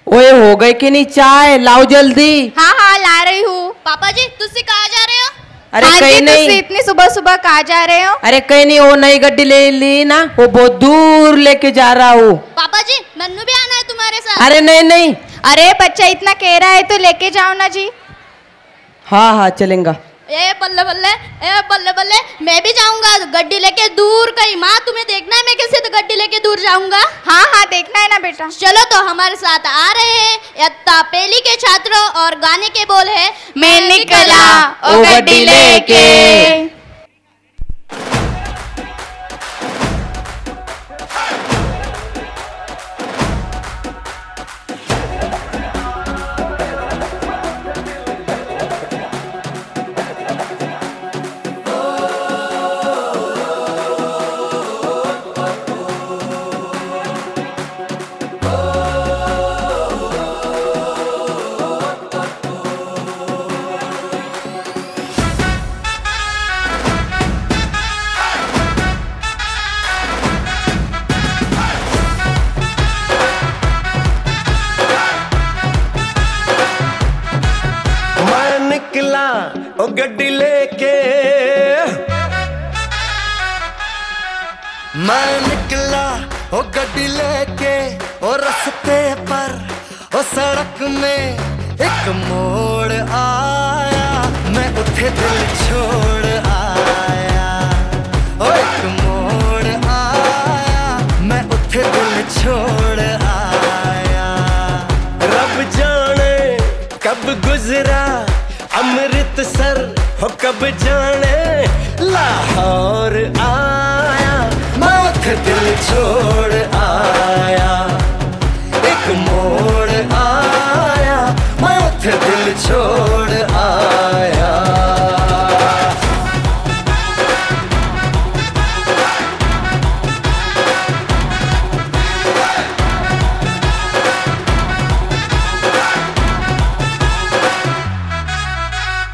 ओए हो गई कि नहीं चाय? लाओ जल्दी। हाँ हाँ ला रही हूँ। पापा जी तुझसे कहाँ जा रहे हो? अरे कहीं नहीं। इतनी सुबह सुबह कहाँ जा रहे हो? अरे कहीं नहीं, वो नई गड्डी ले ली ना, वो बहुत दूर लेके जा रहा हूँ। पापा जी नन्नू भी आना है तुम्हारे साथ? अरे नहीं नहीं। अरे बच्चा इतना कह रहा है तो लेके जाओ ना जी। हाँ हाँ चलेगा। ए बल्ले बल्ले, ए बल्ले बल्ले, मैं भी जाऊंगा गड्डी लेके दूर कहीं। माँ तुम्हें देखना है मैं कैसे तो गड्डी लेके दूर जाऊंगा? हाँ हाँ देखना है ना बेटा। चलो तो हमारे साथ आ रहे हैं इयत्ता पहली के छात्रों और गाने के बोल है मैं निकला ओ गड्डी लेके। ओ गड्डी लेके मैं निकला ओ गड्डी लेके ओ रास्ते पर ओ सड़क में एक मोड़ आया मैं उठे दिल छोड़ आया ओ एक मोड़ आया मैं उठे दिल छोड़ आया रब जाने कब गुजरा अमृतसर हो कब जाने लाहौर आया मैं उठ दिल छोड़ आया एक मोड़ आया मैं उठ दिल छोड़ आया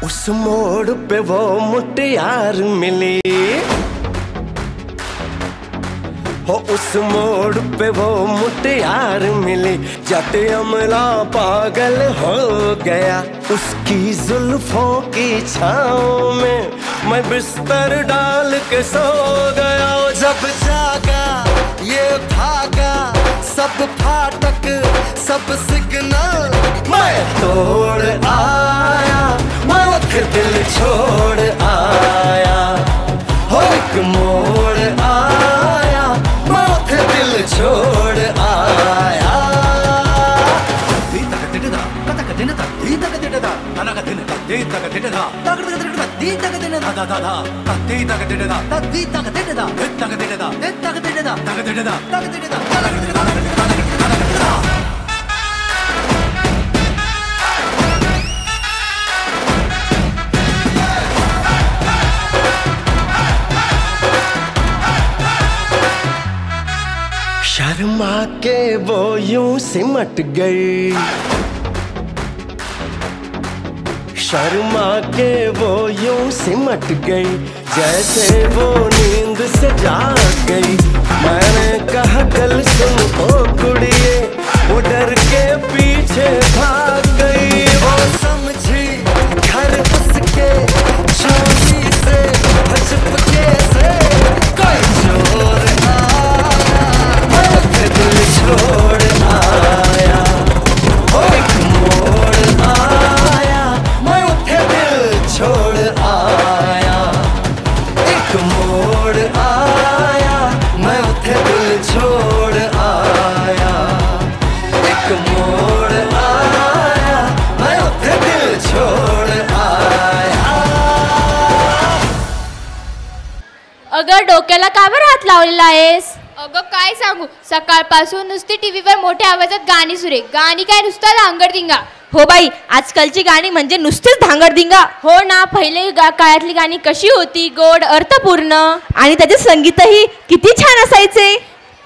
उस मोड़ पे वो मुटियार मिली हो उस मोड़ पे वो मुटियार मिली जट अमला पागल हो गया उसकी जुल्फों की छाँव में मैं बिस्तर डाल के सो गया जब जागा ये भागा सब फाटक सब सिग्नल मैं तोड़ आया मैं फिर दिल छोड़ आया हो एक मोड़ आया मैं फिर दिल छोड़ आया शर्मा के वो यूं सिमट गई शर्मा के वो यूं सिमट गई जैसे वो नींद से जाग गई मैंने कहा कल सुन ओ कुड़िए वो डर के पीछे भाग गई वो समझी घर उसके चोरी से चुपके से कोई चोर दिल छोड़ आया ओ एक मोड़ आया मैं उठे दिल छोड़ आया एक मोड़ आया मैं उठे दिल छोड़ आया एक मोड़ आया मैं उठे दिल छोड़ आया अगं डोक्याला का बरं हात लावलेला आहेस? अगं काय सांगू सकाळपासून नुसती टीव्हीवर मोठ्या आवाजात गाणी सुरे गाणी काय नुसतं धांगडधिंगा. हो बाई आजकालची गाणी म्हणजे नुसतेच धांगडधिंगा. हो ना पहिले काळातली गाणी कशी होती गोड अर्थपूर्ण आणि त्याचे संगीतही किती छान असायचे.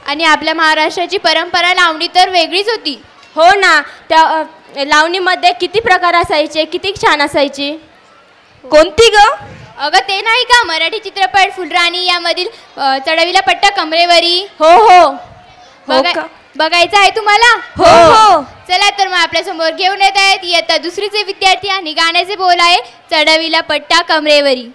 आणि आपल्या महाराष्ट्राची परंपरा लावणी तर वेगळीच होती. हो ना त्या लावणीमध्ये किती प्रकार असायचे किती छान असायचे. कोणती ग? अगं ते नाही का मराठी चित्रपट फुलराणी यामधील चढविला पट्टा कमरेवरी. हो हो बघायचं आहे तुम्हाला? हो हो चला तर आपल्या समोर घेऊन येत आहेत इयत्ता दुसरीचे विद्यार्थी आणि गाण्याचे बोल आहे चढविला पट्टा कमरेवरी.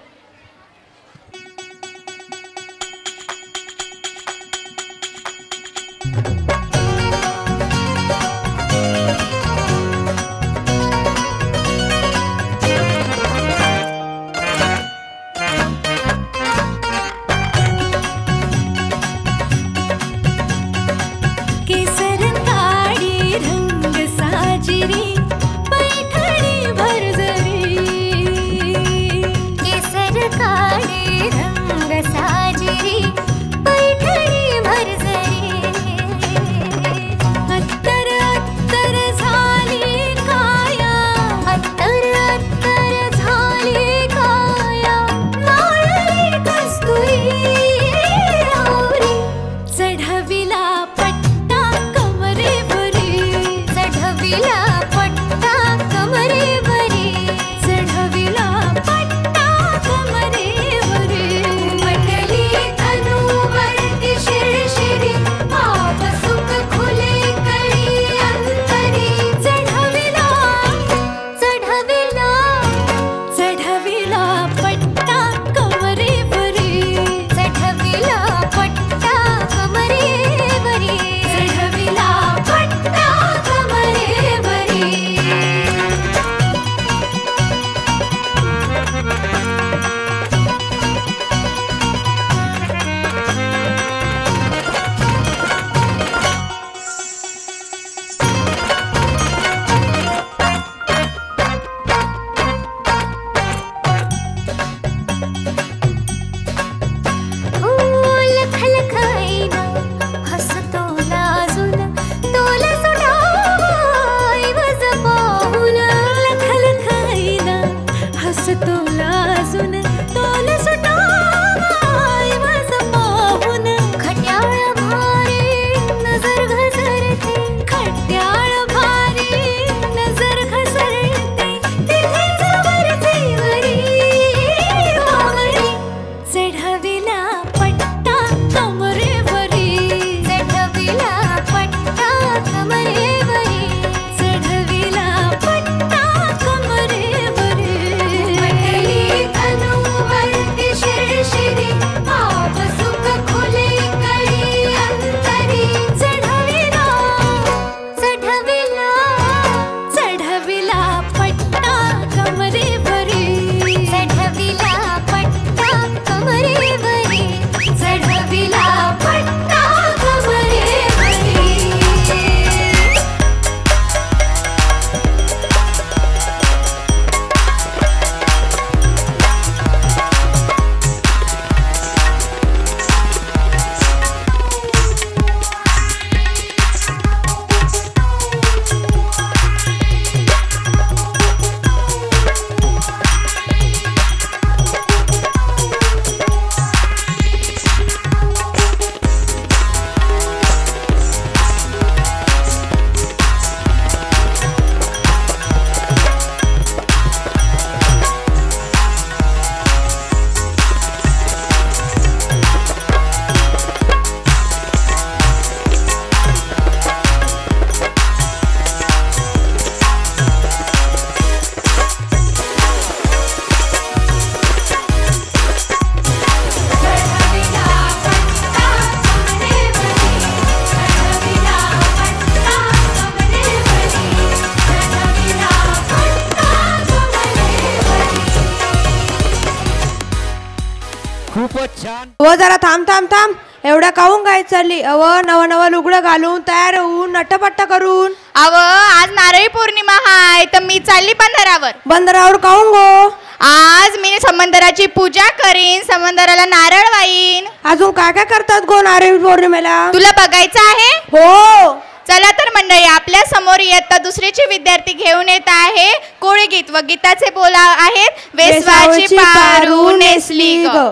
व जरा थांब थांब थांब एवढ्या काहून काय चालली अव नवं नवं लुगडं घालून तयार होऊन नटपट्ट करून अव आज नारळी पौर्णिमा हाय तर मी चालली बंदरावर. बंदरावर काहून गो? आज मी समंदराची पूजा करीन, समंदराला नारळ वाईन. अजून काय काय करतात गो नारळी पौर्णिमेला? तुला बघायचं आहे? हो चला तर मंडळी, आपल्या समोर इयत्ता दुसरीचे विद्यार्थी घेऊन येत आहे कोळी गीत व गीताचे बोल आहेत वेसवाची पारू नेसली ग.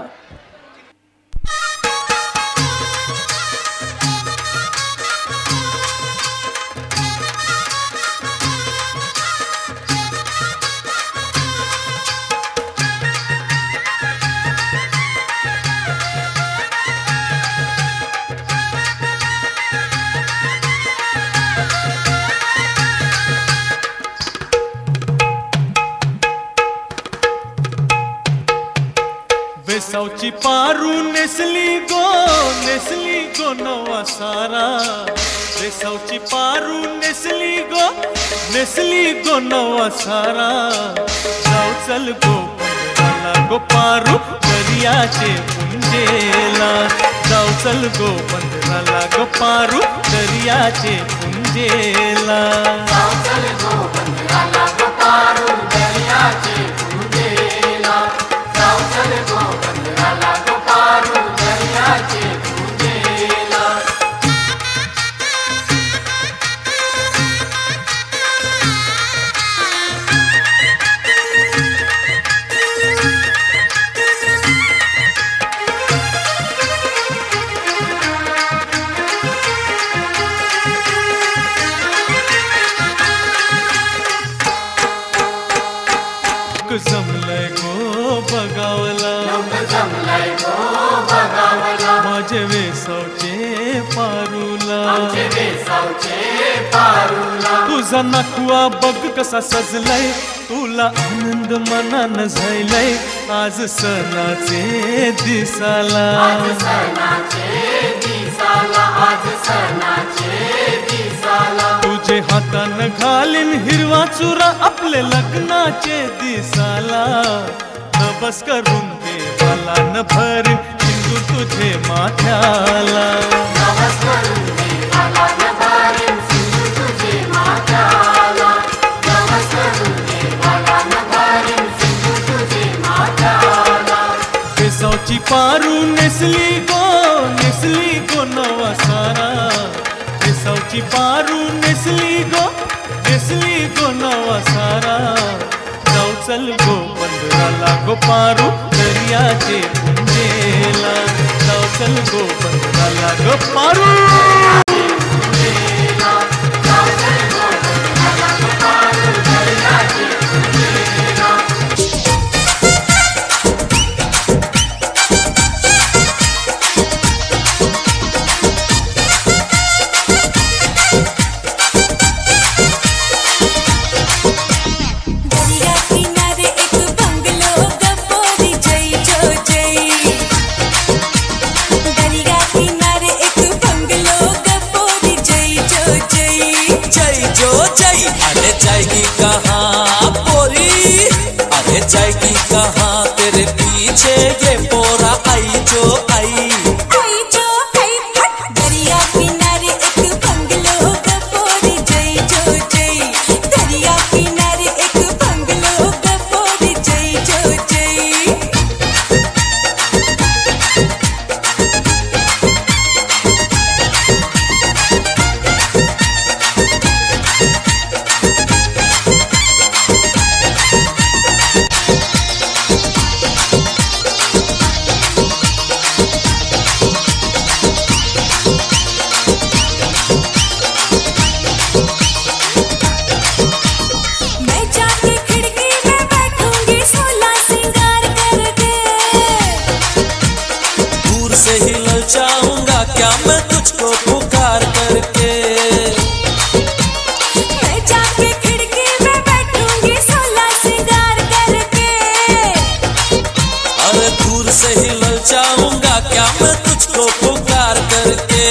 वेसावची पारू नेसली गो नवा सारा वेसावची पारू नेसली गो नवा सारा जाऊ चल गो पंधराला गो पारू दर्याचे पुंजेला जाऊ चल गो पंधराला गो पारू दर्याचे पुंजेला जाऊ चल गो पंधराला गो पारू दर्याचे पुंजेला जाऊ चल गो पंधराला गो पारू दर्याचे पुंजेला जमलंय गो बगावला माझे वेसावचे पारूला तुझा नखवा बघ कसा सजलाय तुला आनंद मनान झालाय आज सणाचे दिसाला तुझे हातान घालीन हिरवा चुरा आपले लग्नाचे दिसाला नबस करून देवाला न भरीन सिंदूर तुझे माथ्याला वेसावची पारू नेसली गो नवा सारा वेसावची पारू नेसली गो नवा सारा जाऊ चल गो पंधराला गो पारू दर्याचे पुंजेला जाऊ चल गो पंधराला गो पारू जाएगी कहाँ पोरी अरे जाएगी कहाँ तेरे पीछे ये पोरा आई जो आई दरिया किनारे एक बंगलो का पोरी जय जो जय दरिया किनारे एक बंगलो का पोरी जय जो जय चाहूंगा क्या मैं तुझको पुकार करके मैं जाके खिड़की में बैठूंगी सोलह सिंगार करके अरे दूर से ही ललचाऊंगा क्या मैं तुझको पुकार करके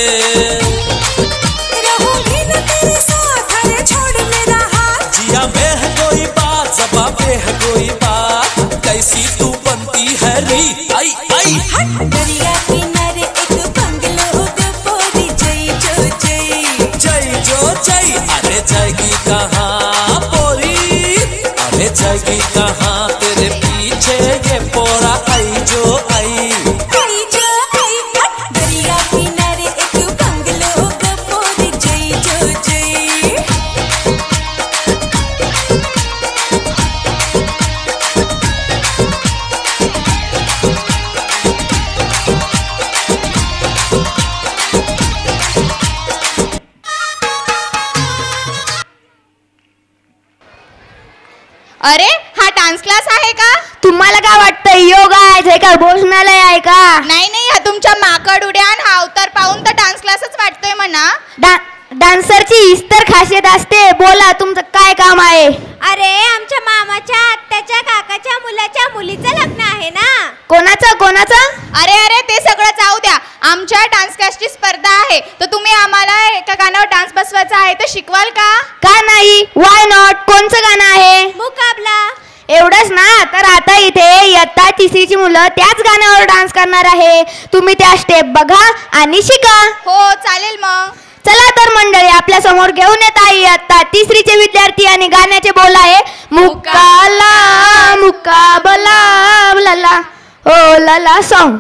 रहूंगी न तेरे साथ अरे छोड़ मेरा हाथ जिया में है कोई बात जबां पे है कोई बात कैसी तू बनती है री आई आई दरिया किनारे एक बंगलो का पोरी जय जो जय अरे जाएगी कहाँ पोरी अरे जाएगी कहाँ तेरे पीछे ये पोरा आई जो आई दरिया किनारे एक बंगलो का पोरी जय जो जय अरे हा डान्स क्लास आहे का? तुम्हाला काय वाटतं योगा आहे का भोजनालय आहे का? नाही नाही, हा तुमच्या माकड उड्या आणि हा अवतार पाहून तर डान्स क्लासच वाटतोय म्हणा. डान्सरची हीच तर खासियत असते. बोला तुमचं काय काम आहे? अरे आमच्या मामाच्या आत्याच्या काकाच्या मुलाच्या मुलीचं लग्न आहे ना. कोणाचं? शिकवायचं आहे तर शिकवाल का? का नाही, वाय नॉट. कोणचं गाणं आहे? मुकाबला. एवढंच ना, तर आता इथे इयत्ता तिसरीची मुलं त्याच गाण्यावर डान्स करणार आहे. तुम्ही त्या स्टेप बघा आणि शिका. हो चालेल मग. चला तर मंडळी, आपल्या समोर घेऊन येत आहे इयत्ता तिसरीचे विद्यार्थी आणि गाण्याचे बोल आहे मुकाला मुकाबला लला ओ लला सॉन्ग.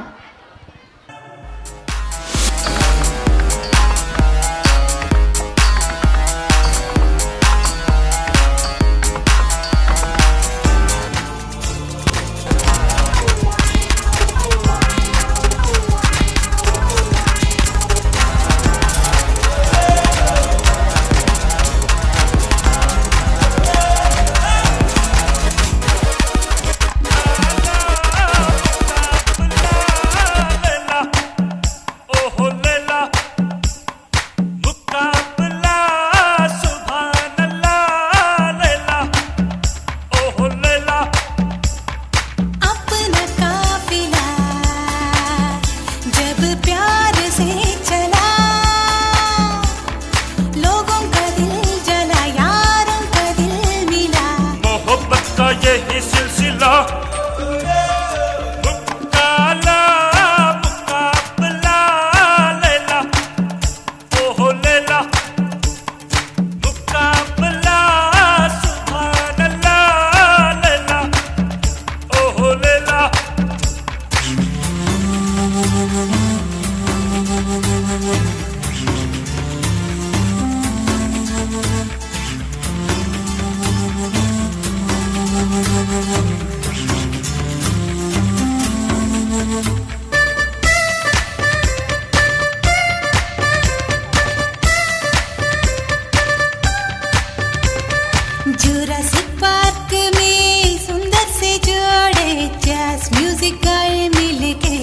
जुरासिक पार्क में सुंदर से जोड़े जैज म्यूजिक गाए मिलके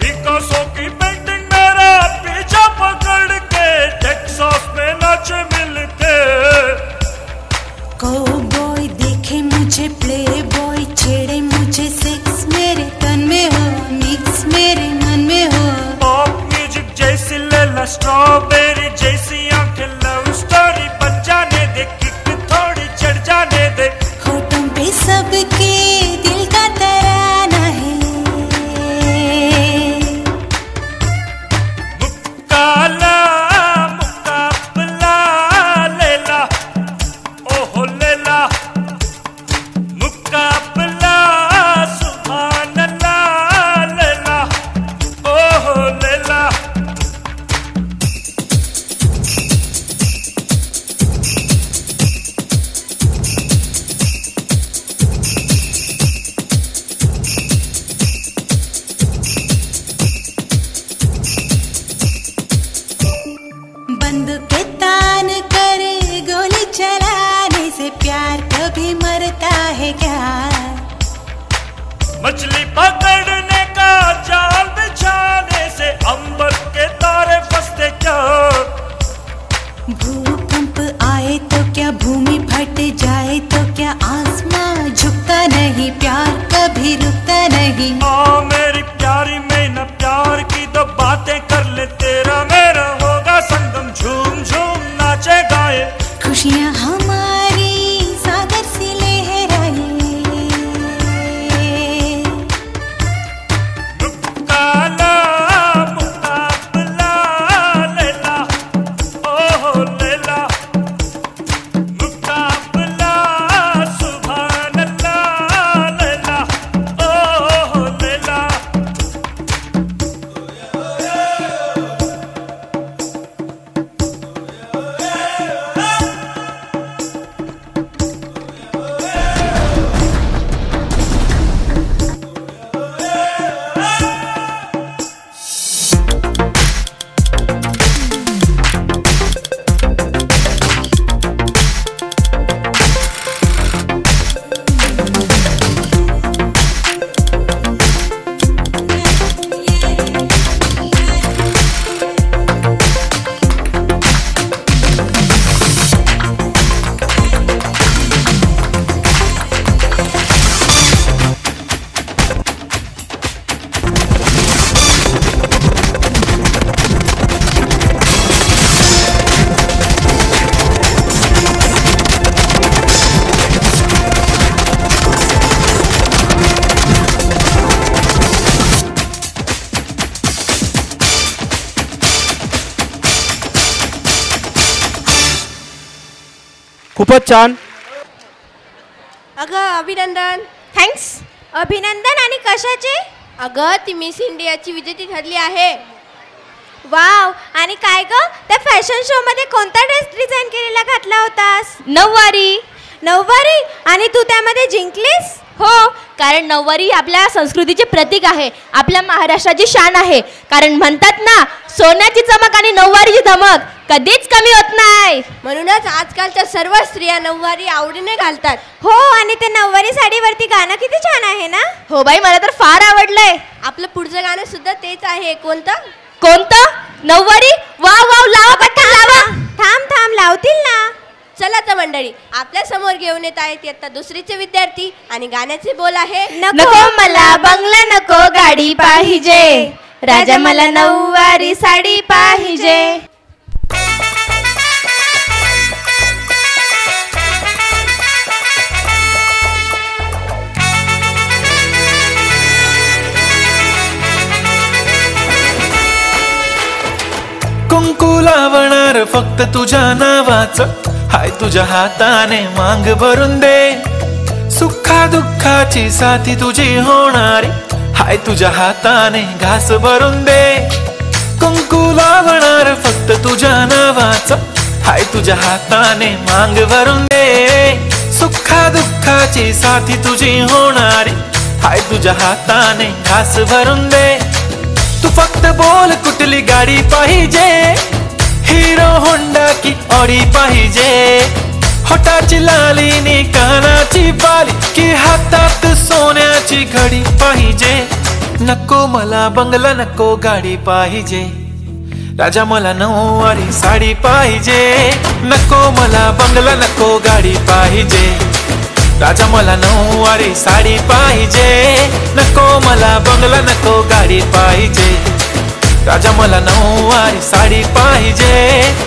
पिकासो की पेंटिंग मेरा पीछा पकड़ के टेक्सास में नाचे मिलके कौबॉय देखे मुझे प्ले बॉय छेड़े मुझे सेक्स मेरे तन में हो मिक्स मेरे मन में हो पॉप म्यूजिक जैसी लेला स्ट्रॉबेरी जैसी आंखें लव स्टोरी बन जाने दे किक थोड़ी चढ़ जाने दे होठों पे सबके दिल का तराना है मुकाला मुकाबला लेला ओहो लेला मुकाबला सुभान अल्लाह लेला ओहो लेला बंद पे तान कर गोली चलाने से प्यार कभी मरता है क्या मछली पकड़ने का जाल बिछाने से अंबर के तारे फंसते क्या भूकंप आए तो क्या भूमि फट जाए तो क्या आसमां झुकता नहीं प्यार कभी रुकता नहीं आ मेरी प्यारी मैं न प्यार की तो बातें कर ले तेरा मेरा होगा संगम झूम झूम नाचे गाए खुशियाँ हमारी सागर सी लहराए मुकाला मुकाबला लेला ओहो लेला मुकाबला सुभान अल्लाह लेला ओहो लेला खूपच छान. अगं अभिनंदन. थँक्स. अभिनंदन आणि कशाचे? अगं ती मिस इंडियाची विजेती ठरली आहे. वाव. आणि काय ग, त्या फॅशन शो मध्ये कोणता ड्रेस डिझाईन केलेला घातला होतास? नऊवारी. नऊवारी. आणि तू त्यामध्ये जिंकलीस? हो, कारण नऊवारी आपल्या संस्कृतीचे प्रतीक आहे, आपल्या महाराष्ट्राची शान आहे. कारण म्हणतात ना, सोन्याची चमक आणि नऊवारीची धमक कधीच कमी होत नाही. म्हणूनच आजकालच्या सर्व स्त्रिया नऊवारी आवडीने घालतात. हो. आणि ते नऊवारी साडीवरती गाणं किती छान आहे ना. हो बाई, मला तर फार आवडलंय. आपलं पुढचं गाणं सुद्धा तेच आहे. कोणतं? नऊवारी. वाव वाव, लावा पटकन लावा. थांब लावतील ना. चला तर मंडळी, आपल्या समोर घेऊन येत आहेत इयत्ता दुसरीचे विद्यार्थी आणि गाण्याचे बोल आहे. नको मला बंगला, नको गाडी पाहिजे, राजा मला नऊवारी साडी पाहिजे. कुंकू लावणार फक्त तुझ्या नावाचं, हाय तुझ्या हाताने मांग भरून दे. सुखा दुःखाची साथी तुझी होणारी, हाय तुझ्या हाताने घास भरून दे. कुंकू लावणार फक्त तुझ्या नावाचं, हाय तुझ्या हाताने मांग भरून दे. सुखा दुःखाची साथी तुझी होणारी, हाय तुझ्या हाताने घास भरून दे. तू फक्त बोल कुठली गाडी पाहिजे, हिरो होंडा की ऑडी पाहिजे. होटाची लालीनी कानाची बाली की हातात सोन्याची घडी पाहिजे. नको मला बंगला, नको गाडी पाहिजे, राजा मला नऊवारी साडी पाहिजे. नको मला बंगला, नको गाडी पाहिजे, राजा मला नऊवारी साडी पाहिजे. नको मला बंगला, नको गाडी पाहिजे, राजा मला नऊवारी साडी पाहिजे.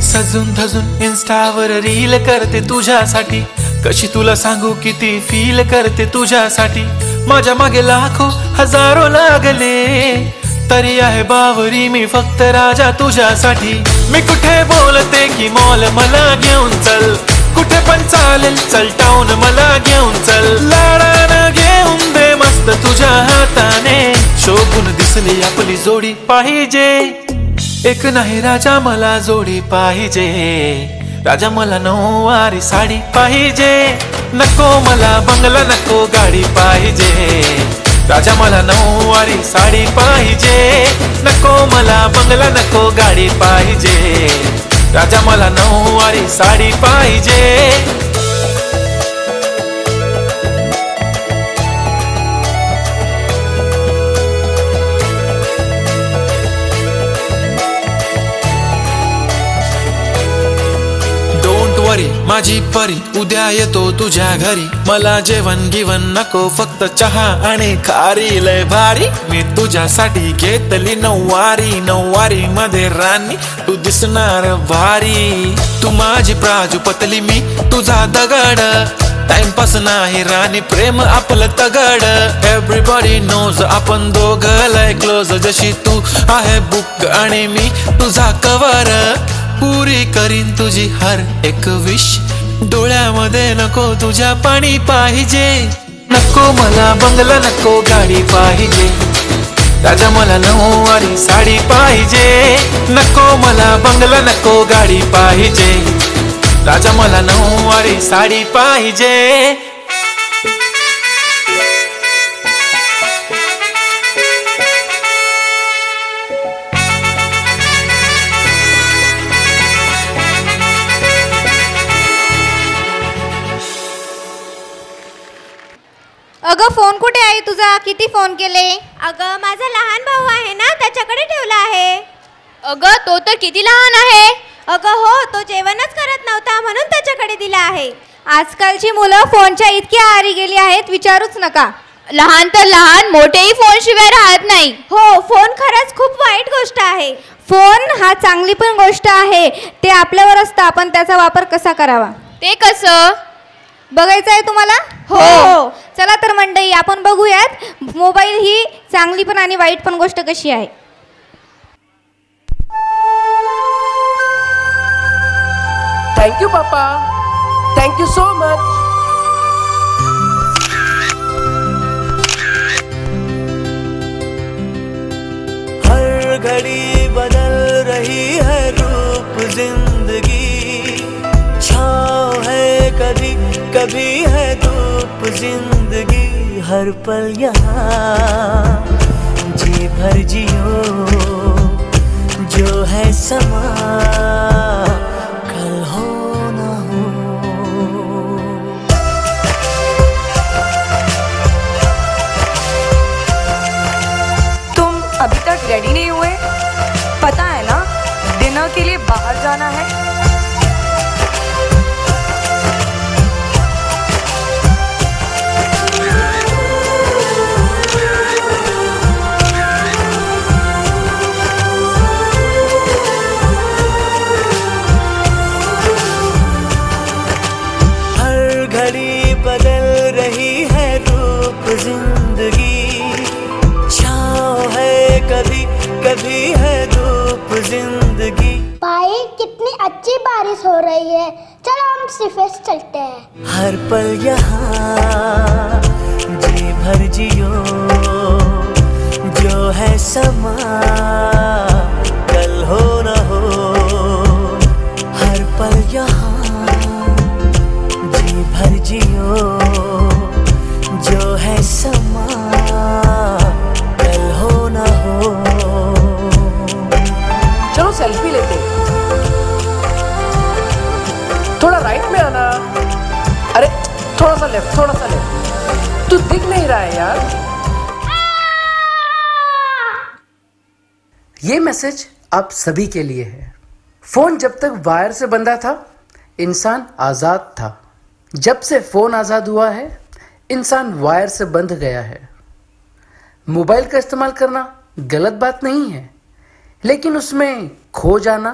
सजून धजून इन्स्टावर रील करते तुझ्यासाठी, कशी तुला सांगू किती फील करते तुझ्यासाठी. माझ्या मागे लाखो हजारो लागले, तरी आहे बावरी मी फक्त राजा तुझ्यासाठी. मी कुठे बोलते की मॉल मला घेऊन चल, कुठे पण चालेल चल टाऊन मला घेऊन चल. लाडानं घेऊन दे मस्त तुझ्या हाताने, शोभून दिसली आपली जोडी पाहिजे. एक नाही राजा मला जोडी पाहिजे, राजा मला नऊवारी साडी पाहिजे. नको मला बंगला, नको गाडी पाहिजे, राजा मला नऊवारी साडी पाहिजे. नको मला बंगला, नको गाडी पाहिजे, राजा मला नऊवारी साडी पाहिजे. माझी परी उद्या येतो तुझ्या घरी, मला जेवण गिवण नको फक्त चहा आणि खारी. लय भारी मी तुझ्यासाठी घेतली नऊवारी, नऊवारी मध्ये राणी तू दिसणार भारी. तू माझी प्राजूपतली, मी तुझा दगड, टाइमपास नाही राणी प्रेम आपलं तगड. एव्हरीबॉडी नोज आपण दोघं लय क्लोज, जशी तू आहे बुक आणि मी तुझा कवर. पुरी करीन तुझी हर एक विश, डोळ्यामध्ये नको तुझ्या पाणी पाहिजे. नको मला बंगला, नको गाडी पाहिजे, राजा मला नऊवारी साडी पाहिजे. नको मला बंगला, नको गाडी पाहिजे, राजा मला नऊवारी साडी पाहिजे. अगं फोन कुठे आहे तुझा? किती फोन केले? अगं माझा लहान भाऊ आहे ना, त्याच्याकडे ठेवला आहे. अगं तो तर किती लहान आहे. अगं हो, तो जेवणच करत नव्हता म्हणून त्याच्याकडे दिला आहे. आजकालची मुलं फोनच्या इतकी आहारी गेली आहेत, विचारूच नका. लहान तर लहान, मोठेही फोन शिवाय राहत नाही. हो, फोन खरंच खूप वाईट गोष्ट आहे. फोन हा चांगली पण गोष्ट आहे, ते आपल्यावर असतं आपण त्याचा वापर कसा करावा. ते कसं? बघायचं आहे तुम्हाला? हो. चला तर मंडळी, आपण बघूयात मोबाईल ही चांगली पण आणि वाईट पण गोष्ट कशी आहे. थँक्यू पापा, थँक्यू सो मच. हर घड़ी बदल रही है रूप जिंदगी, छाँव है कभी कभी है धूप जिंदगी. हर पल यहाँ जी भर जियो, जो है समा कल हो ना हो. तुम अभी तक रेडी नहीं हुए? पता है ना, डिनर के लिए बाहर जाना है. हर घड़ी बदल रही है रूप जिंदगी, छाँव है कभी कभी है धूप जिंदगी. भाई कितनी अच्छी बारिश हो रही है, चलो हम सिफेस चलते हैं. हर पल यहाँ जी भर जियो, जो है समा कल हो न हो. हर पल यहाँ जी भर जियो, जो है समा कल हो न हो. चलो सेल्फी लेते हैं. थोड़ा राइट में आना. अरे थोड़ा सा लेफ्ट, थोड़ा सा लेफ्ट. तू दिख नहीं रहा है यार. ये मैसेज आप सभी के लिए है. फोन जब तक वायर से बंधा था, इंसान आजाद था. जब से फोन आजाद हुआ है, इंसान वायर से बंध गया है. मोबाइल का इस्तेमाल करना गलत बात नहीं है, लेकिन उसमें खो जाना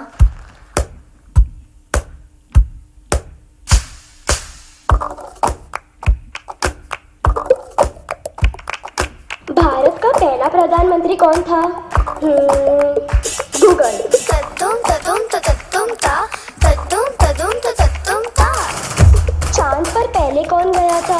भारत का पहला प्रधानमंत्री कौन था? गूगल. चांद पर पहले कौन गया था?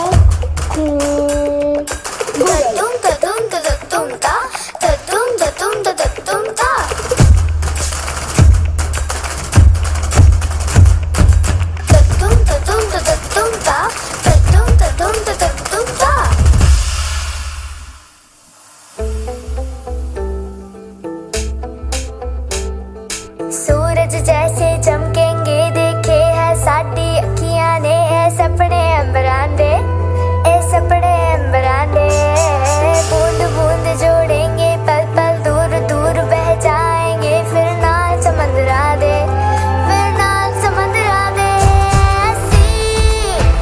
सूरज जैसे चमकेंगे देखे है साडी अखियां ने, ऐ सपने अंबरांदे, ऐ सपने अंबरांदे. बूंद बूंद जोड़ेंगे पल पल, दूर दूर बह जाएंगे, फिर नाल समंदरा दे, फिर नाल समंदरा दे. ऐसी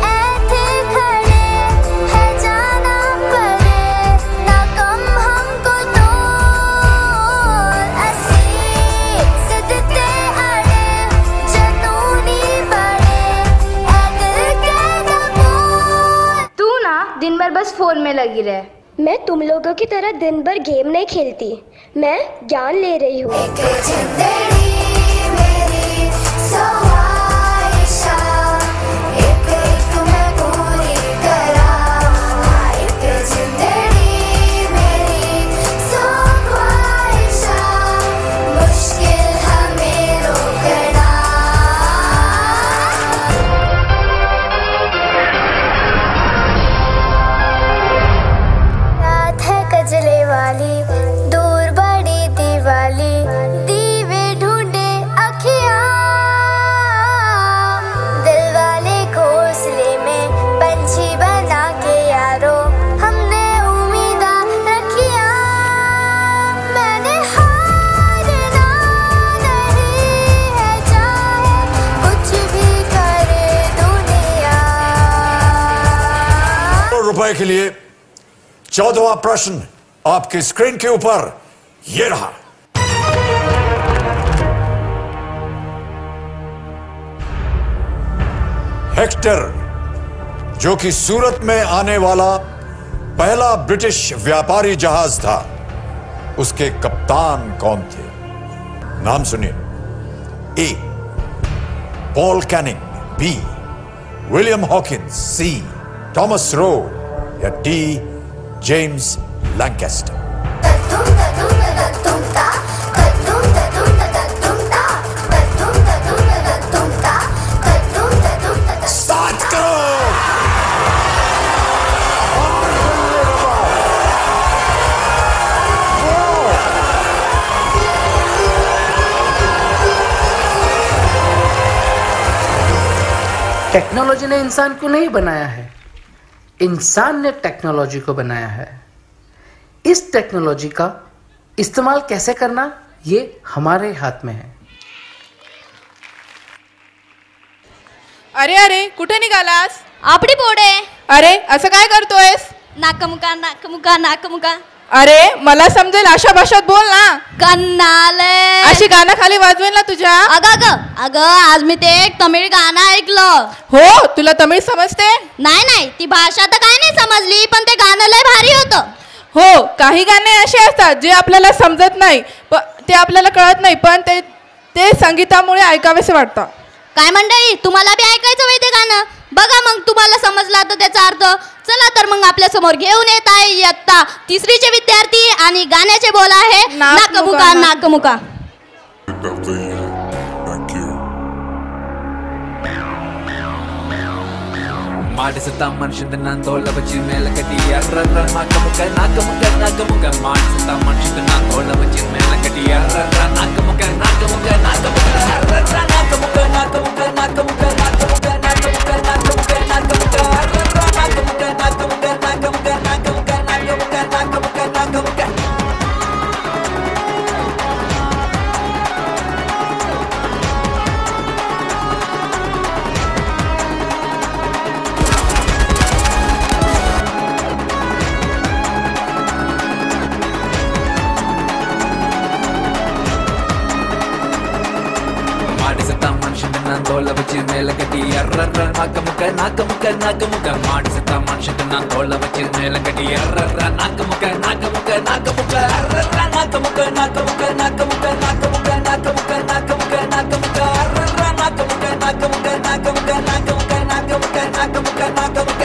ऐथे खड़े है जाना पड़े, ना कम हमको तो ऐसी सिद्धते अड़े, जनूनी बड़े अगर के न बोल. तू ना दिन भर बस फोन में लगी रहे. मैं तुम लोगों की तरह दिन भर गेम नहीं खेलती, मैं ज्ञान ले रही हूँ. रात है कजले वाली, दूर बड़ी दिवाली, दीवे ढूंढे अखियां, दिल वाले घोंसले में पंछी बना के यारो हमने उम्मीदा रखियां. मैंने हारना नहीं है, चाहे कुछ भी करे दुनिया. रुपए के लिए 14वां प्रश्न आपकी स्क्रीन के ऊपर ये रहा. हेक्टर जो कि सूरत में आने वाला पहला ब्रिटिश व्यापारी जहाज था, उसके कप्तान कौन थे? नाम सुनिए। A Paul Canning, B William Hawkins, C Thomas Roe या डी जेम्स लैंकेस्टर। टेक्नोलॉजी ने इंसान को नहीं बनाया है, इंसान ने टेक्नोलॉजी को बनाया है। इस टेक्नोलॉजी का इस्तेमाल कैसे करना ये हमारे हाथ में है। अरे अरे कुठे निघालास? आपडी पोडे. अरे असं काय करतोयस? नाकमुका नाकमुका नाकमुका. अरे मला समजेल अशा भाषेत बोल ना. कन्नाले अशी गाणं खाली वाजवेल ना तुझ्या. अगं आज मी ते एक तमिळ गाणं ऐकलं. हो, तुला तमिळ समजते? नाही ती भाषा तर काय नाही समजली, पण ते गाणं लय भारी होतं. हो, काही गाणे असे असतात जे आपल्याला समजत नाही, ते आपल्याला कळत नाही, पण ते संगीतामुळे ऐकावेसे वाटतं. काय मंडळी, तुम्हाला बी ऐकायचं वय ते गाणं? बघा मग तुम्हाला समजला तर त्याचा अर्थ. चला तर मग आपल्या समोर घेऊन येत आहे इयत्ता तिसरीचे विद्यार्थी आणि गाण्याचे बोल आहे नाकमुका नाकमुका. ಮಾಡಿಸುತ್ತ ಮನುಷ್ಯದ ನಾನು ತೋಳ ಬಚ್ಚಿ ಮೇಲೆ ಕಟ್ಟಿ ಎರ್ರ ನಾಕಮುಕ ನಾಕಮುಕ ನಾಕಮುಕ ಮಾಡಿಸುತ್ತ ಮನುಷ್ಯದ ನಾನು ತೋಳ ಬಚ್ಚಿ ಮೇಲೆ ಕಟ್ಟಿ ಎರ್ರ ನಾಕಮುಕ ನಾಕಮುಕ ನಾಕಮುಕ ಎರ್ರ ನಾಕಮುಕ ನಾಕಮುಕ ನಾಕಮುಕ ನಾಕಮುಕ ನಾಕಮುಕ ನಾಕಮುಕ ನಾಕಮುಕ ಎರ್ರ ನಾಕಮುಕ ನಾಕಮುಕ ನಾಕಮುಕ ನಾಕಮುಕ ನಾಕಮುಕ ನಾಕಮುಕ ನಾಕಮುಕ. ತೋಳ ಬಚ್ಚಿ ಮೇಲೆ ಕಟ್ಟಿ ಎರ್ರ ನಾಕಮುಕ ನಾಕಮುಕ ನಾಕಮುಕ ಮಾಡಿಸುತ್ತ ಮನುಷ್ಯದ ನಾನು ತೋಳ ಬಚ್ಚಿ ಮೇಲೆ ಕಟ್ಟಿ ಎರ್ರ ನಾಕಮುಕ ನಾಕಮುಕ ನಾಕಮುಕ ಎರ್ರ ನಾಕಮುಕ ನಾಕಮುಕ ನಾಕಮುಕ ನಾಕಮುಕ ನಾಕಮುಕ ನಾಕಮುಕ ನಾಕಮುಕ ಎರ್ರ ನಾಕಮುಕ ನಾಕಮುಕ ನಾಕಮುಕ ನಾಕಮುಕ ನಾಕಮುಕ ನಾಕಮುಕ ನಾಕಮುಕ.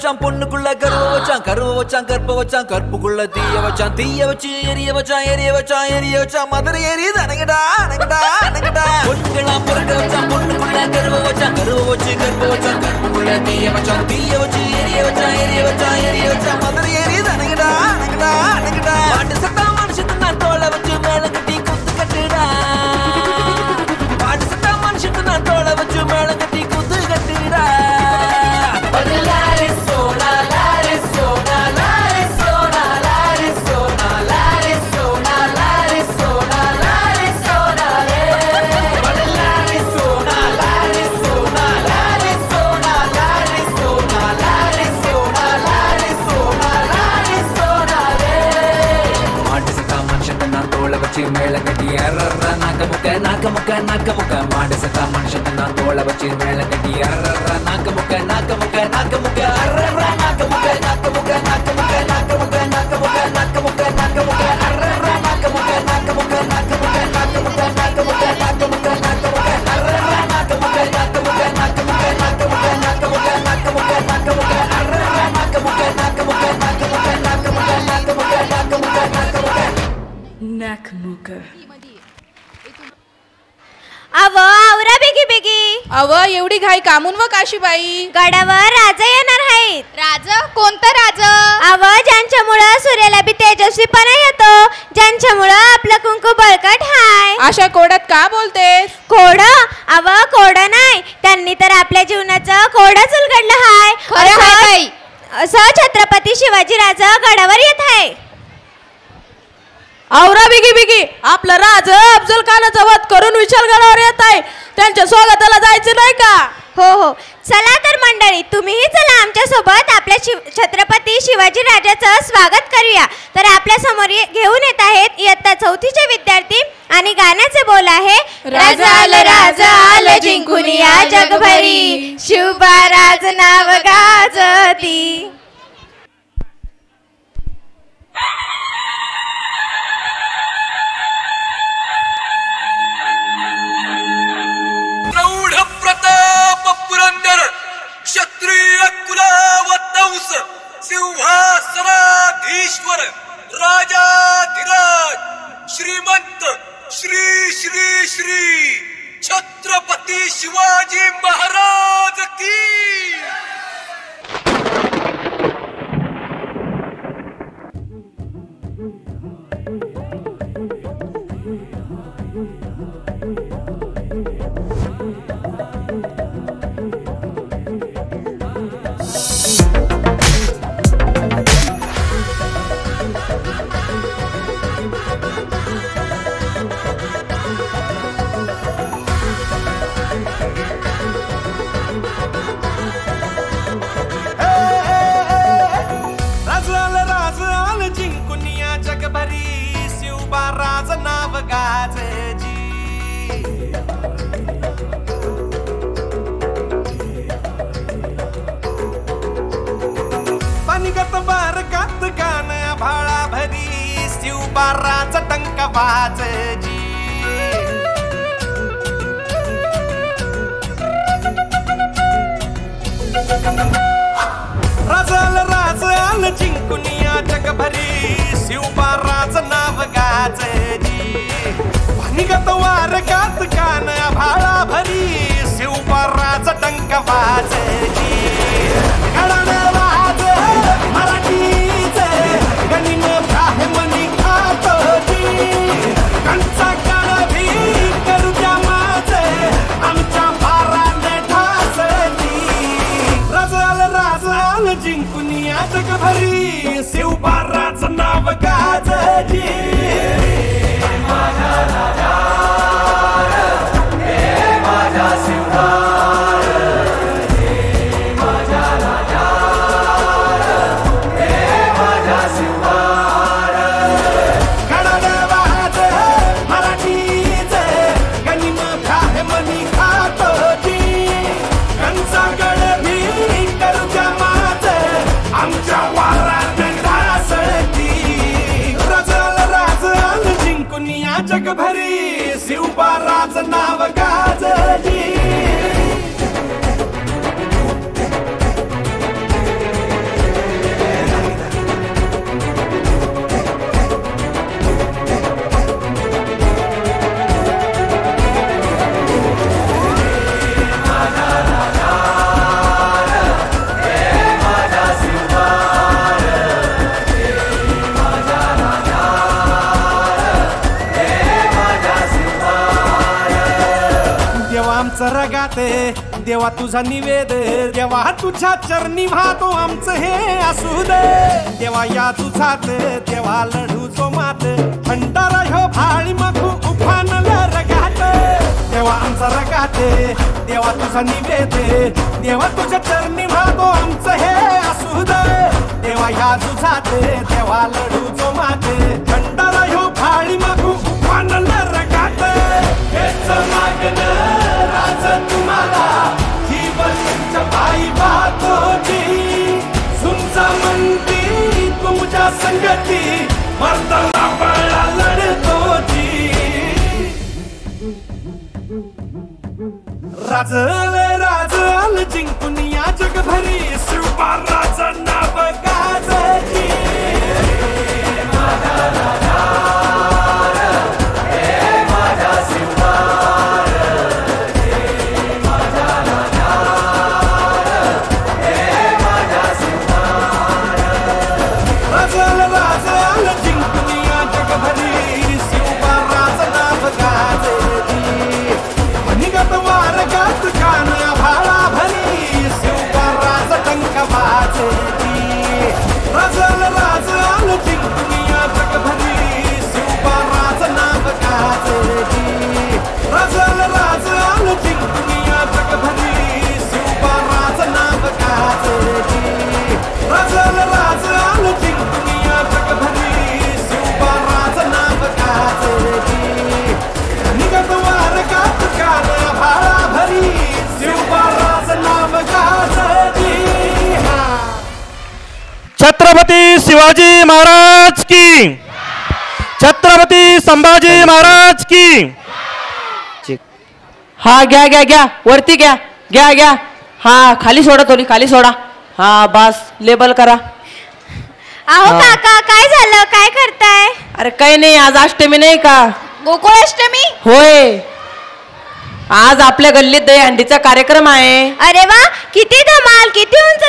வச்சான் பொண்ணுக்குள்ள கருவ வச்சான் கருவ வச்சான் கற்ப வச்சான் கற்புக்குள்ள தீய வச்சான் தீய வச்சு எரிய வச்சான் எரிய வச்சான் எரிய வச்சான் மதுரை எரியுது அணங்கடா அணங்கடா அணங்கடா பொண்ணுங்களாம் பிறக்க வச்சான் பொண்ணுக்குள்ள கருவ வச்சான் கருவ வச்சு கற்ப வச்சான் கற்புக்குள்ள தீய வச்சான் தீய வச்சு எரிய வச்சான் எரிய வச்சான் எரிய வச்சான் மதுரை எரியுது அணங்கடா அணங்கடா அணங்கடா பாட்டு சத்தா மனுஷன் நான் தோலை வச்சு மேல கட்டி குத்து கட்டுடா பாட்டு சத்தா மனுஷன் நான் தோலை வச்சு மேல கட்டி குத்து கட்டுடா மேல கட்டி அறற நாக்க முக்க நாக்க முக்க நாக்க முக்க மாடு சத்தா மனுஷன் நான் தோளை வச்சு மேல கட்டி அறற நாக்க முக்க நாக்க முக்க நாக்க முக்க அறற நாக்க முக்க நாக்க முக்க நாக்க முக்க நாக்க முக்க நாக்க முக்க நாக்க முக்க நாக்க முக்க அறற நாக்க முக்க நாக்க முக்க நாக்க முக்க நாக்க முக்க நாக்க முக்க நாக்க முக்க நாக்க முக்க அறற நாக்க முக்க நாக்க முக்க நாக்க முக்க நாக்க முக்க நாக்க முக்க நாக்க முக்க நாக்க முக்க அறற நாக்க முக்க நாக்க முக்க நாக்க முக்க நாக்க முக்க நாக்க முக்க நாக்க முக்க நாக்க முக்க नाकमुका अव आवरा बेगी बेगी अव एवढी घाई कामून व काशीबाई गडावर राजा येणार आहेत राज कोणतं राज अव ज्यांच्यामुळं सूर्याला बी तेजस्वीपणा येतो ज्यांच्यामुळं आपलं कुंकू बळकट हाय अशा कोड्यात का बोलतेस कोड अव कोड नाही त्यांनी तर आपल्या जीवनाचं कोडच उलगडलं हाय खरं हाय बाई. असं छत्रपती शिवाजी राजा गडावर येत आहे आवरा बिगी बिगी आपला राज अफजल खानाचा वध करून विशालगडावर येत आहे त्यांच्या स्वागताला जायचं नाही का हो हो चला तर मंडळी तुम्हीही चला आमच्या सोबत आपल्या छत्रपती शिवाजी राजाचं स्वागत करूया तर आपल्या समोर घेऊन येत आहेत इयत्ता 4थीचे विद्यार्थी आणि गाण्याचे बोल आहे राजा आल जिंकून या जगभरी शिवबा राज नाव गाजती प्रताप पुरंदर क्षत्रिय कुलावतंस सिंहासनाधीश्वर राजाधिराज श्रीमंत श्री श्री श्री छत्रपती शिवाजी महाराज की बाराचा टंक वाजजी राजाल जिंकून या जगभरी शिवबाराचं नाव गाजजी निगत वार गात कान भाळा भरी शिवबाराचा टंक वाजजी गडानं वाज मराठीचे गणिन आहे मनी कंचा काळ भी करू द्या माझे आमच्या भाराने ढासली राजाल जिंकून या जगभरी शिवबाराचं नाव गाजजी माझा राजा हे माझा शिवबार हे माझा राजा हे माझा शिवबार जगभरी शिवबाराचं नाव गाजजी आमचं रगाते देवा तुझा निवेद देवा तुझ्या चरणी वाहतो आमचं हे असू दे देवा या तुझात देवा लढू जो मात भंडारा ह्यो भाळी मखू उफानला रगात देवा आमचा रगाते देवा तुझा निवेद देवा तुझ्या चरणी वाहतो आमचं हे असू दे देवा या तुझात देवा लढू जो मात भंडारा ह्यो भाळी मखू उफानला रगात हेच मागणं राज तुम्हाला जीवन पायी वाहतोची सुमचा म्हणती तुमच्या संगती मर्दाना बळा लढतोची राज जिंकून या जगभरी शिवबा राज नाव गाजची माझा राजा हे माझा शिवबार हे माझा राजा हे माझा शिवबार राज जिंकून या जगभरी शिवबा राज नाव गाजची निगत वारगात कान भाळा भरी शिवबा राज टंक वाजची राज जिंकून या जगभरी शिवबा राज नाव गाजची राज जिंकून या जगभरी शिवबा राज नाव गाजची राज जिंकून या जगभरी शिवबा राज नाव गाजची निगत वारगात कान भाळा भरी शिवबा राज नाव गाजची छत्रपती शिवाजी महाराज की छत्रपती संभाजी महाराज की हा घ्या घ्या घ्या वरती घ्या घ्या घ्या हा खाली सोडा थोडी खाली सोडा हा बस लेबल करा अहो काका काय झालं काय करताय अरे काही नाही आज अष्टमी नाही का गोकुळाष्टमी होय आज आपल्या गल्लीत दहीहंडीचा कार्यक्रम आहे अरे वा किती धमाल किती उंच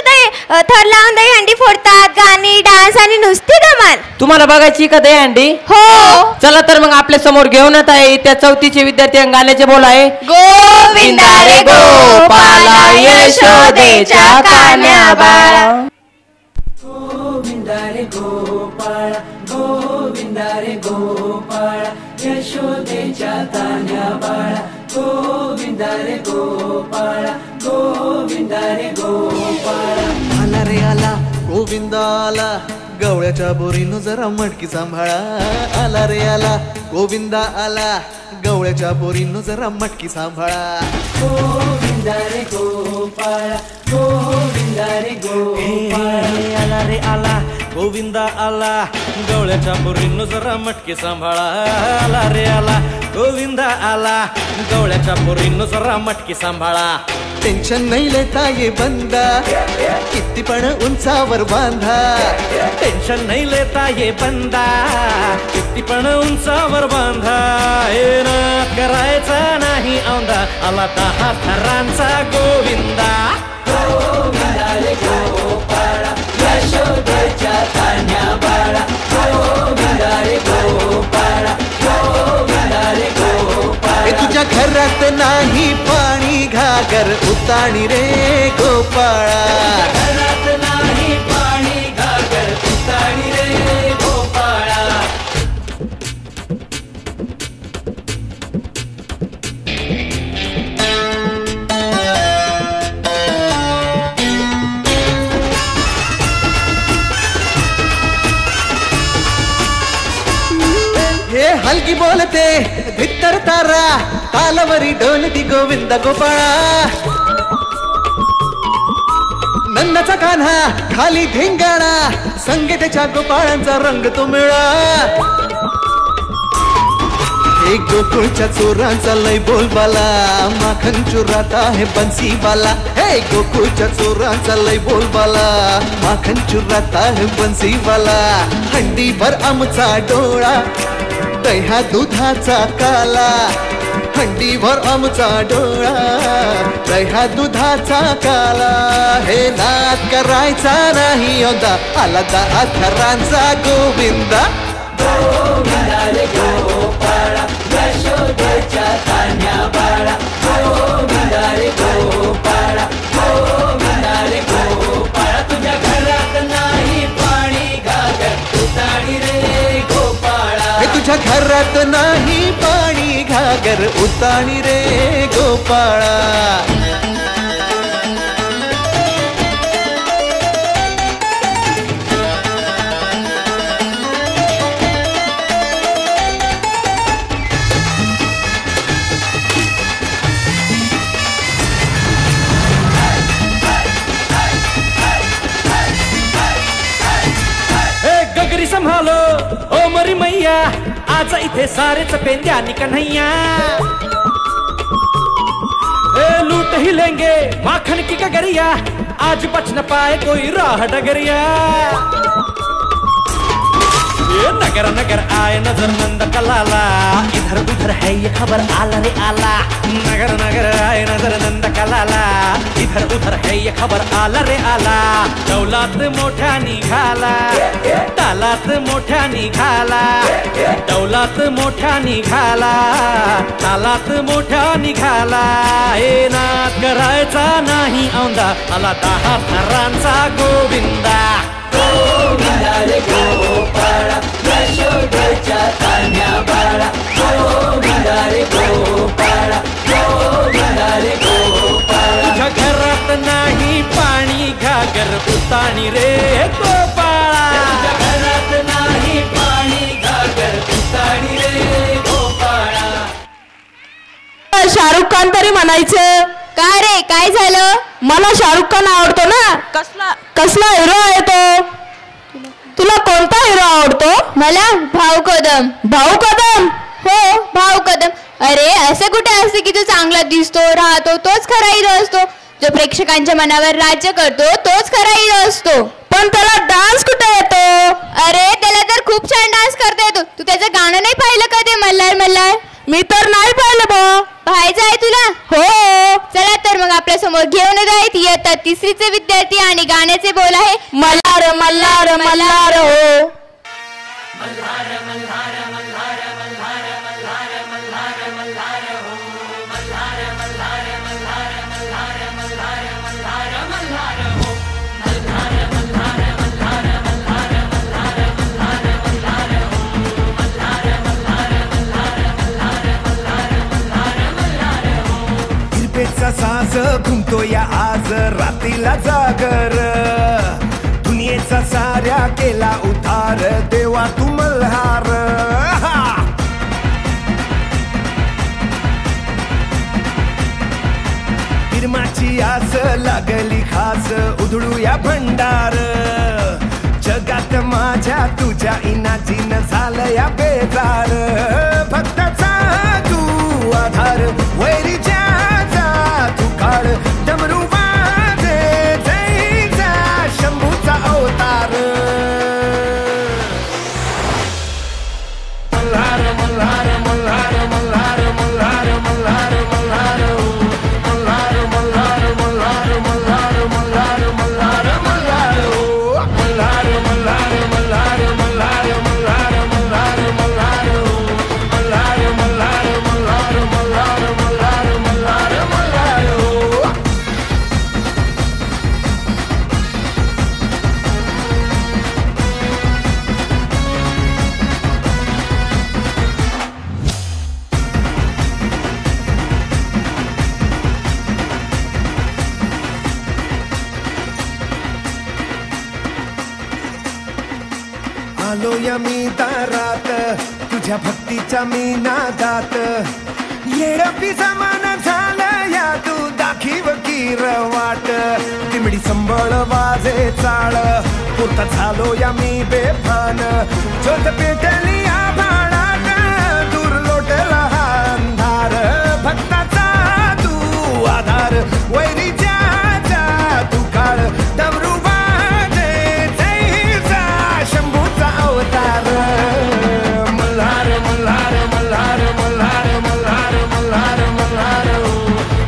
थर लावून दहीहंडी फोडतात गाणी डान्स आणि नुसती धमाल तुम्हाला बघायची का दहीहंडी हो चला तर मग आपल्या समोर घेऊन येत आहे त्या चौथीचे विद्यार्थी गाण्याचे बोल आहे गोविंदा रे गोपाला यशोदेच्या कान्या बाळा गोविंदा रे गोपाळा गोविंदा रे गोपाळा यशोदेच्या तान्या बाळा गोविंदा रे गोपाळा गोविंदा रे गोपाळा आला रे आला गोविंदा आला गवळ्याच्या बोरीनं जरा मटकी सांभाळा आला रे आला गोविंदा आला गवळ्याच्या बोरीनं जरा मटकी सांभाळा गोविंदा रे गोपाळा गोविंदा रे गोपाळा आला रे आला गोविंदा आला गवळ्याच्या बोरीनं जरा मटकी सांभाळा आला रे आला गोविंदा आला गवळ्याच्या बोरीनं जरा मटकी सांभाळा टेन्शन नाही लेता ये बंदा किती पण उंचावर बांधा टेन्शन नाही लेता ये बंदा किती पण उंचावर बांधा हे नाद करायचा नाही औंधा आला 10 थरांचा गोविंदा गोविंदा रे गोपाळा यशोदेच्या तान्या बाळा गोविंदा रे गोपाळा गोविंदा रे गोपाळा तुझ्या घरात नाही पाणी घागर उताणी रे गोपाळा घरात नाही पाणी घागर उताणी रे गोपाळा हे हलकी बोलते भित्तर तारा तालावरी डोलती गोविंद गोपाळा नंदाचा कान्हा खाली धिंगाणा संगीताच्या गोपाळांचा रंग तो मिळा एक गोकुळच्या चोरांचा लय बोलबाला माखन चोरात आहे बन्सीवाला हे गोकुळच्या चोरांचा लय बोलबाला माखन चोरात आहे बन्सीवाला हंडीभर आमचा डोळा दह्या दुधाचा काला हंडीभर आमचा डोळा दह्या दुधाचा काला हे नाद करायचा नाही होता आला 10 थरांचा गोविंदा गोविंदा रे गोपाळा यशोदेच्या तान्या बाळा गोविंदा नाही पाणी घागर उताणी रे गोपाळा. गगरी संभालो ओ मरी मैया, आज इथे सारेच पेंद्यानी कन्हैया. लूट ही लेंगे माखन की गगरिया, आज बच न पाए कोई राह डगरिया. ये नगर नगर आए नजर नंद कलाला, इधर उधर है ये खबर आला रे आला. नगर नगर आए नजर नंद कलाला, इधर उधर है ये खबर आला रे आला. दौलात मोठ्या निघाला, तालात मोठ्या निघाला. दौलात मोठ्या निघाला, तालात मोठ्या निघाला. हे नाद करायचा नाही औंदा, आला 10 थरांचा गोविंदा. गोविंदा रे गोपाळा, यशोदेच्या तान्या बाळा. गोविंदा रे गोपाळा, गोविंदा रे गोपाळा. तुझ्या घरात नाही पाणी घागर उताणी रे गोपाळा. तुझ्या घरात नाही पाणी घागर उताणी रे गोपाळा. शाहरुख खान तरी म्हणायचं. काय रे, काय झालं? मला शाहरुख खान आवडतो ना. कसला हिरो आहे तो? तुला कोणता हिरो आवडतो? मला भाऊ कदम. भाऊ कदम? हो, भाऊ कदम. अरे असं कुठे असते की जो चांगला दिसतो, राहतो, तोच खरा हिरो असतो. जो प्रेक्षकांच्या मनावर राज्य करतो तोच खरा हिरो असतो. पण त्याला डान्स कुठे येतो? अरे त्याला तर खूप छान डान्स करता येतो. तू त्याचं गाणं नाही पाहिलं कधी, मल्हार मल्हार? मी तर नाही पाहिलं बा. पाहायचं आहे तुला? हो. चला तर मग आपल्या समोर घेऊन आहेत इयत्ता 3रीचे विद्यार्थी आणि गाण्याचे बोल आहे मल्हार मल्हार मल्हार हो. मल्हार मल्हार मल्हार मल्हार मल्हार मल्हार मल्हार हो. मल्हार मल्हार मल्हार मल्हार मल्हार मल्हार मल्हार हो. मल्हार मल्हार मल्हार मल्हार मल्हार मल्हार मल्हार हो. मल्हार मल्हार मल्हार मल्हार मल्हार मल्हार मल्हार हो. किरपेचा साज घुमतो या आज रात्रीला जागर. दुनियेचा साऱ्या केला उतार, देवा तू मल्हार. निर्माची आस लागली खास, उधळू या भंडार. जगात माझ्या तुझ्या इनाजीन झालं या बेजार. भक्ताचा तू आधार, वैरीच्या तू काळ. डमरू वाजे जैचा शंभूचा अवतार. मल्हार मल्हार मल्हार मल्हार मल्हार मल्हार मल्हार हो. मल्हार मल्हार मल्हार मल्हार मल्हार मल्हार मल्हार हो. मल्हार मल्हार मल्हार मल्हार मल्हार मल्हार मल्हार हो. मल्हार मल्हार मल्हार मल्हार मल्हार मल्हार मल्हार हो. आलो या मी दारात, तुझ्या भक्तीच्या मी नादात. येडपी समान झालं या तू दाखीव कीर वाट. तिमडी संबळ वाजे चाळ, पुरता झालो या मी बेभान. ज्योत पेटली आभाळात, दूर लोटला हा अंधार. भक्ताचा तू आधार, वैरीच्या तू काळ. डमरू वाजे जैसा शंभूचा अवतार. मल्हार मल्हार मल्हार मल्हार मल्हार मल्हार मल्हार हो.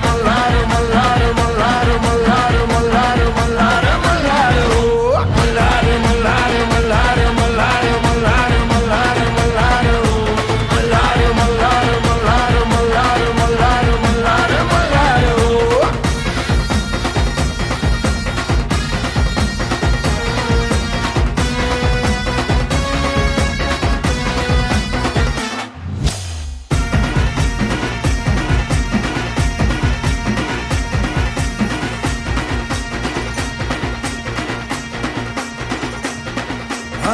मल्हार मल्हार मल्हार मल्हार मल्हार मल्हार मल्हार हो. मल्हार मल्हार मल्हार मल्हार मल्हार मल्हार मल्हार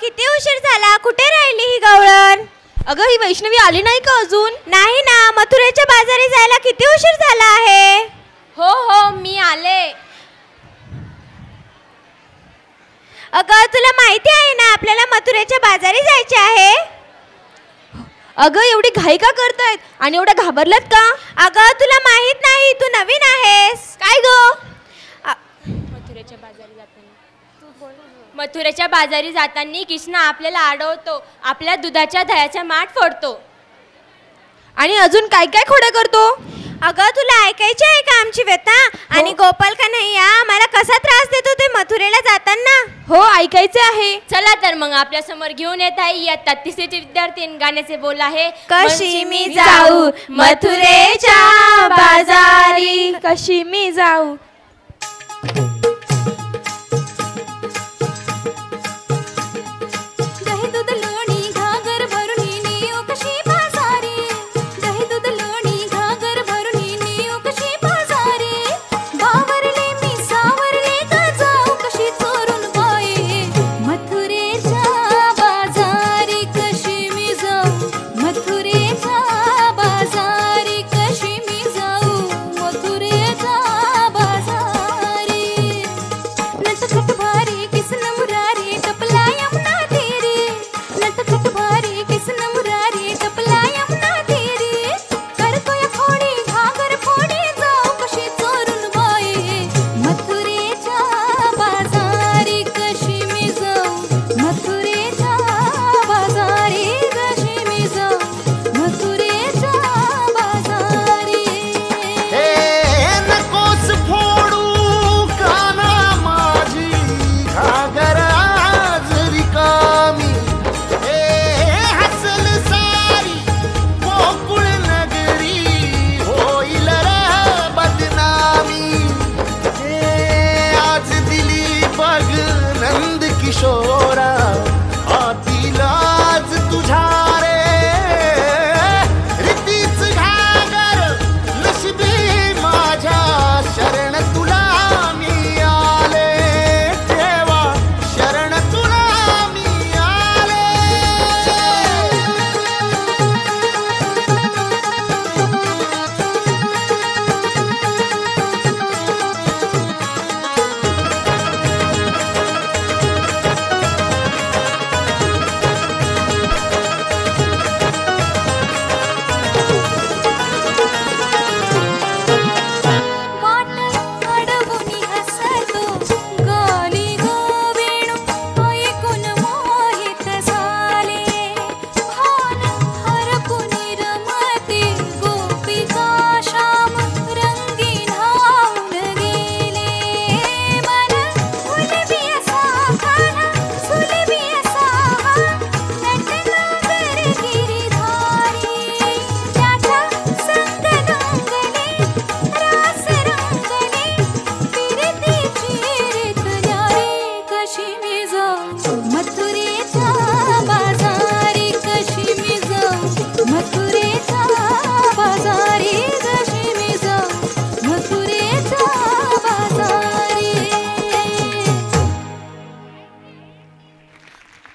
किती उशीर झाला. कुठे राहिली ही गवळण? अगं ही वैष्णवी आली नाही का अजून? नाही ना, मथुरेच्या बाजारी जायला किती उशीर झाला आहे. हो हो मी आले. अगं तुला माहिती आहे ना आपल्याला मथुरेच्या बाजारी जायचे आहे. अगं एवढी घाई का करतायत आणि एवढ्या घाबरल्यात का? अगं तुला माहित नाही, तू नवीन आहेस. काय ग? मथुरेच्या बाजारी जाताना कृष्ण आपल्याला अडवतो, आपल्या दुधाच्या दह्याचा माठ फोडतो आणि अजून काय काय खोड्या करतो. अगं तुला ऐकायची आहे का आमची व्यथा? आणि गोपाल कन्हैया आम्हाला कसा त्रास देतो ते मथुरेला जाताना. हो ऐकायचे आहे. चला तर मग आपल्या समोर घेऊन येत आहे इयत्ता 3री विद्यार्थी गाण्याचे बोल आहे. कशी मी जाऊ मथुरेच्या बाजारी, कशी मी जाऊ.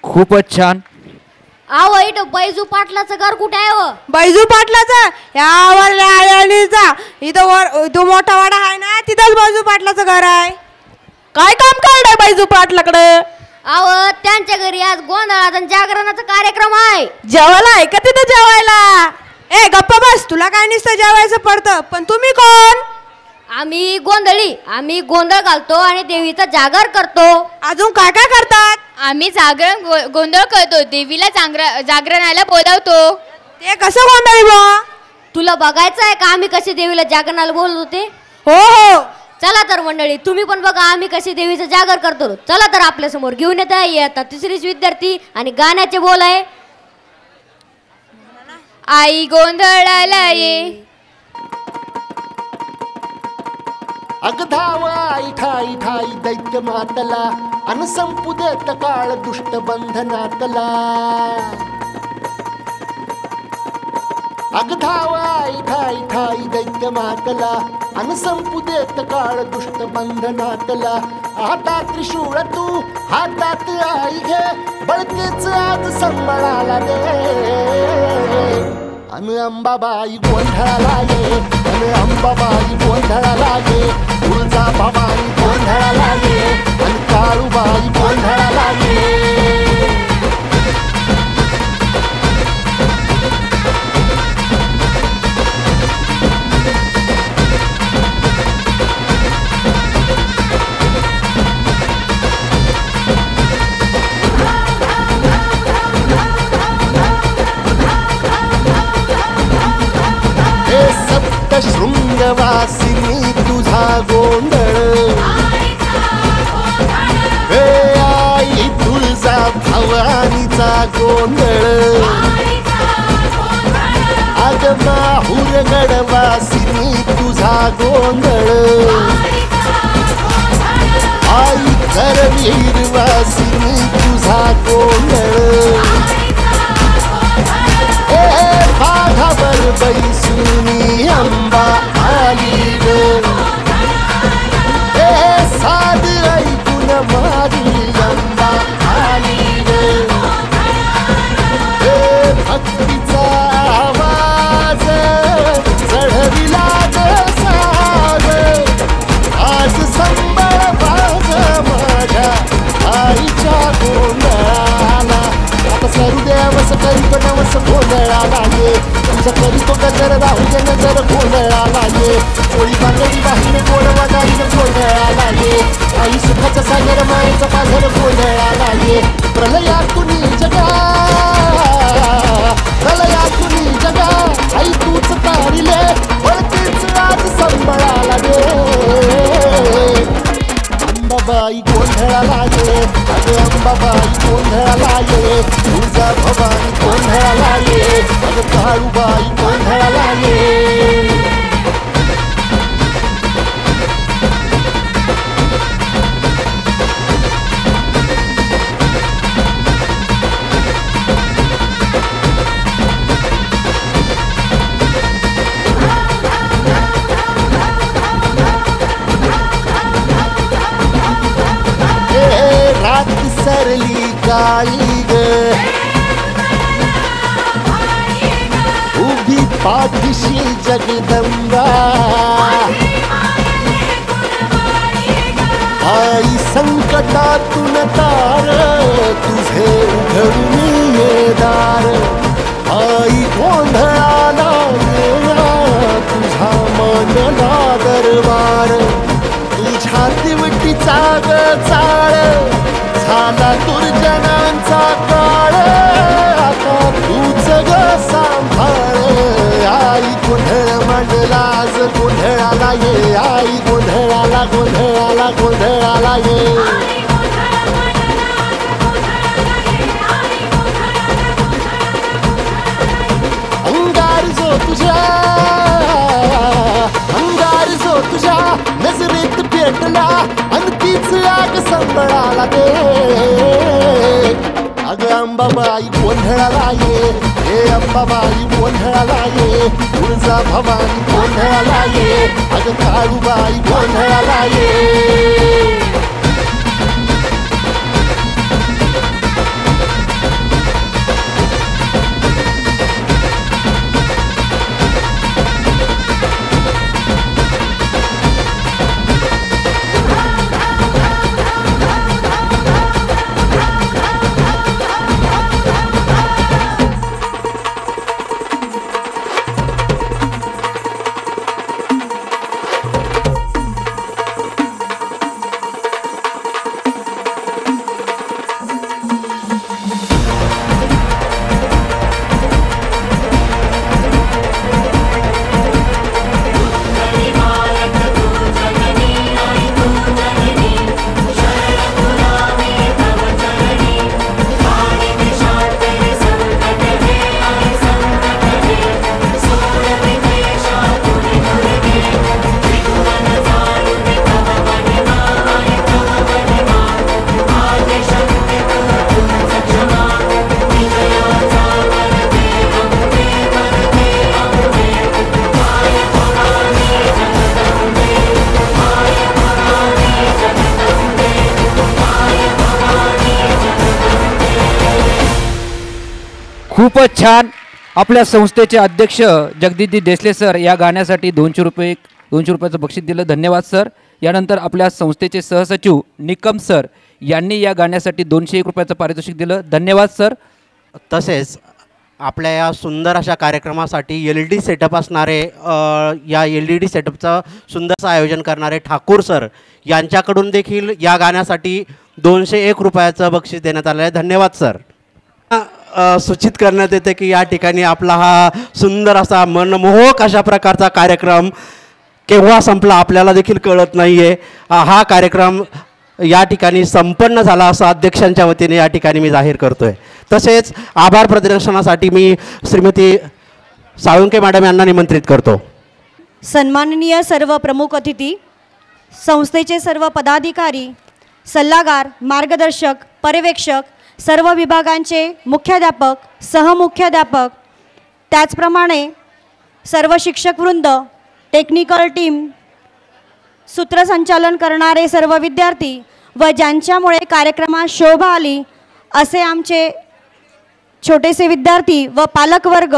खूपच छान. वाईट बैजू पाटलाचं घर कुठे आहे व? बैजू पाटलाचं यावर आळणीचा इथं वर तो मोठा वाडा आहे ना, तिथंच बैजू पाटलाचं घर आहे. काय काम काढलंय बैजू पाटलाकडे? अव त्यांच्या घरी आज गोंधळाचा जागरणाचा कार्यक्रम आहे. जेवायला आहे का तिथं जेवायला? ए गप्पा बस, तुला काय नुसतं जेवायचं पडतं. पण तुम्ही कोण? आम्ही गोंधळी. आम्ही गोंधळ घालतो आणि देवीचा जागर करतो. अजून काय काय करतात? आम्ही जागरण गोंधळ करतो, देवीला जागरणाला बोलावतो. ते कसं गोंधळी बुवा? तुला बघायचं आहे का आम्ही कसे देवीला जागरणाला बोलत होते? हो हो. चला तर मंडळी तुम्ही पण बघा आम्ही कसे देवीचं जागर करतो. चला तर आपल्या समोर घेऊन येत आहे आता 3री विद्यार्थी आणि गाण्याचे बोल आहे. आई गोंधळाला ये. अगधाव आई ठाई ठाई दैत्य मातला अन संपू देत काळ दुष्ट बंधनातला. अगधाव आई ठाई ठाई दैत्य मातला अन संपू देत काळ दुष्ट बंधनातला. आता त्रिशूळ तू हातात आई घे बळकेच आज संबळाला दे अन अंबाबाई गोंधळाला ये अन अंबाबाई गोंधळाला ये तुळजा भवानी गोंधळाला ये अन काळूबाई गोंधळाला ये शृंगवासिनी तुझा गोंधळ हे आई तुळजा भवानीचा गोंधळ अग माहुर गडवासिनी तुझा गोंधळ आई करवीरवासिनी तुझा गोंधळ बाघावर बैसुनी अंबा आली ग साध ऐकून माझी अंबा आली ग भक्तीचा आवाज चढविला ग साग आज संबळ बाग माझ्या आईच्या गोंधळाला आता सरुदेवस करीतो नवस गोंधळाला ये तुझं करीतो गजर राहू दे नजर गोंधळाला ये चोळी बांगडी बाहीने गोडवा गाडीनं गोंधळाला ये आई सुखाचा सागर मायेचा पाझर गोंधळाला ये प्रलयातुनी जगा प्रलयातुनी जगा आई तूच तारिले वळतीच आज संबळाला दे अंबाबाई गोंधळाला ये अगं अंबाबाई गोंधळाला ये तुळजा भवानी गोंधळाला ये अगं काळूबाई गोंधळाला ये रात सरली काळी ग उभी पाठीशी जगदंबा आई संकटातून तार तुझे उघडून ये दार आई गोंधळाला येणार तुझा मनला दरबार तुझ्या दिवटीचा ग चाळ झाला दुर्जनांचा काळ आता तूच ग सांभाळ आई गोंधळ मांडला आज गोंधळाला ये आई गोंधळाला गोंधळाला गोंधळाला ये अंगार जो तुझ्या नजरेत पेटला अन तीच आग संबळाला दे अग अंबाबाई गोंधळाला ये हे अंबाबाई गोंधळाला ये तुळजा भवानी गोंधळाला ये अग काळूबाई गोंधळाला ये खूपच छान. आपल्या संस्थेचे अध्यक्ष जगदीशजी देसले सर या गाण्यासाठी 200 रुपयाचं बक्षीस दिलं. धन्यवाद सर. यानंतर आपल्या संस्थेचे सहसचिव निकम सर यांनी या गाण्यासाठी 201 रुपयाचं पारितोषिक दिलं. धन्यवाद सर. तसेच आपल्या या सुंदर अशा कार्यक्रमासाठी LED सेटअप असणारे या LED सेटअपचं सुंदरचं आयोजन करणारे ठाकूर सर यांच्याकडून देखील या गाण्यासाठी 201 रुपयाचं बक्षीस देण्यात आलं आहे. धन्यवाद सर. सूचित करण्यात येते की या ठिकाणी आपला हा सुंदर असा मनमोहक अशा प्रकारचा कार्यक्रम केव्हा संपला आपल्याला देखील कळत नाही आहे. हा कार्यक्रम या ठिकाणी संपन्न झाला असं अध्यक्षांच्या वतीने या ठिकाणी मी जाहीर करतोय. तसेच आभार प्रदर्शनासाठी मी श्रीमती साळुंके मॅडम यांना निमंत्रित करतो. सन्माननीय सर्व प्रमुख अतिथी, संस्थेचे सर्व पदाधिकारी, सल्लागार, मार्गदर्शक, पर्यवेक्षक, सर्व विभागांचे मुख्याध्यापक, सहमुख्याध्यापक, त्याचप्रमाणे सर्व शिक्षकवृंद, टेक्निकल टीम, सूत्रसंचालन करणारे सर्व विद्यार्थी व ज्यांच्यामुळे कार्यक्रमात शोभा आली असे आमचे छोटेसे विद्यार्थी व पालकवर्ग,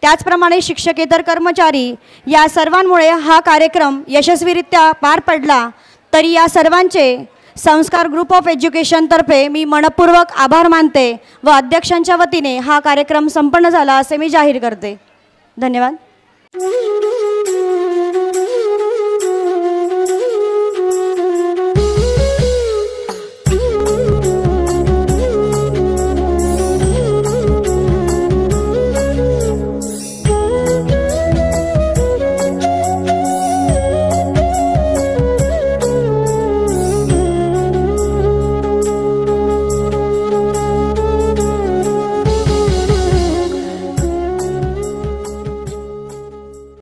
त्याचप्रमाणे शिक्षकेतर कर्मचारी, या सर्वांमुळे हा कार्यक्रम यशस्वीरित्या पार पडला. तरी या सर्वांचे संस्कार ग्रुप ऑफ एज्युकेशनतर्फे मी मनपूर्वक आभार मानते व अध्यक्षांच्या वतीने हा कार्यक्रम संपन्न झाला असे मी जाहीर करते. धन्यवाद.